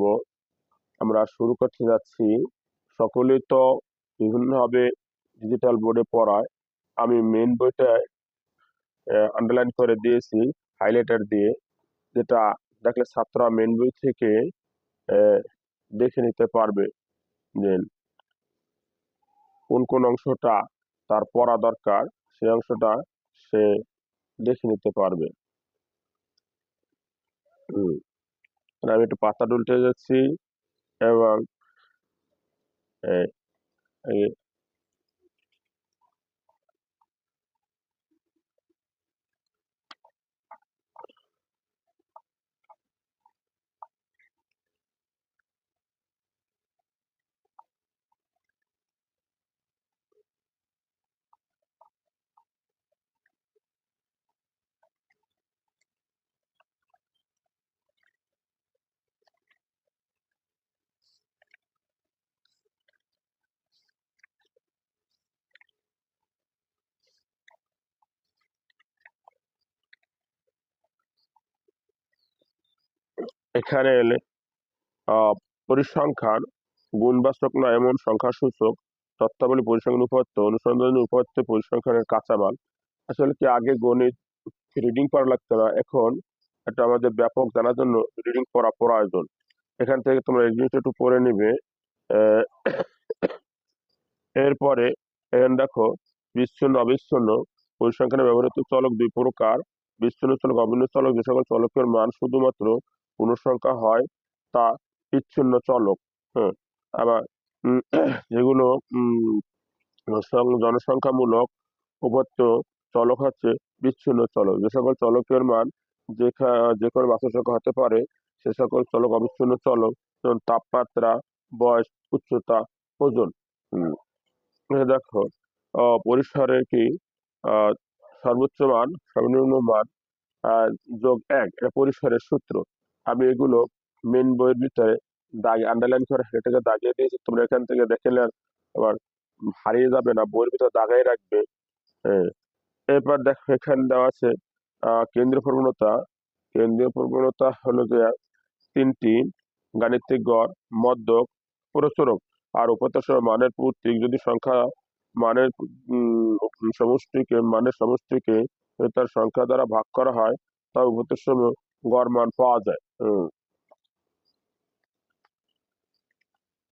করব। আমরা শুরু করতে যাচ্ছি। সকলেই তো বিভিন্নভাবে ডিজিটাল বোর্ডে পড়ায়। আমি মেন বইটায় আন্ডারলাইন করে দিয়েছি হাইলাইটার দিয়ে, যেটা দেখলে ছাত্ররা মেন বই থেকে আহ, দেখে নিতে পারবে যে কোন কোন অংশটা তার পড়া দরকার, সেই অংশটা সে দেখে নিতে পারবে। হুম, আমি একটু পাতা উল্টে যাচ্ছি এবং আহ, এই এখানে এলে আহ, পরিসংখ্যান গুণবাচক না এমন সংখ্যাসূচক তথ্যাবলী পরিসংখ্যান উপাত্ত অনুসন্ধানী উপাত্ত পরিসংখ্যানের কাঁচামাল। আসলে কি আগে গণিত রিডিং পড়া লাগতো না, এখন এটা আমাদের ব্যাপক জানার জন্য রিডিং পড়া প্রয়োজন। এখান থেকে তোমরা এই জিনিসটা একটু পড়ে নিবে। আহ, এরপরে এখানে দেখো বিচ্ছিন্ন অবিচ্ছিন্ন পরিসংখ্যানে ব্যবহৃত চলক দুই প্রকার। বিচ্ছিন্ন চলক অভিন্ন চলক যে সকল চলকের মান শুধুমাত্র পূর্ণসংখ্যা হয় তা বিচ্ছিন্ন চলক। হ্যাঁ, আবার যেগুলো জনসংখ্যামূলক উপাত্ত চলক হচ্ছে বিচ্ছিন্ন চলক। যে সকল চলকের মান যে কোনো বাস্তব সংখ্যা হতে পারে সে সকল চলক অবিচ্ছিন্ন চলক, যেমন তাপমাত্রা, বয়স, উচ্চতা, ওজন। হম, এই দেখো পরিসরের কি আহ, সর্বোচ্চ মান সর্বনিম্ন মান যোগ এক, এটা পরিসরের সূত্র। আমি এগুলো মেন বইয়ের ভিতরে দাগে আন্ডারলাইন করে এটাকে দাগিয়ে দিয়েছি, তোমরা এখান থেকে দেখে নেন। আবার হারিয়ে যাবে না, বইয়ের ভিতরে দাগাই রাখবে। হ্যাঁ, এরপর দেখো এখানে দেওয়া আছে কেন্দ্রীয় প্রবণতা। কেন্দ্রীয় প্রবণতা হলো যে তিনটি: গাণিতিক গড়, মধ্যক, প্রচুরক আর উপত্যস্ত মানের প্রতীক। যদি সংখ্যা মানের সমষ্টিকে যদি তার সংখ্যা দ্বারা ভাগ করা হয় তবে উপত্যস্ত গড় মান পাওয়া যায়।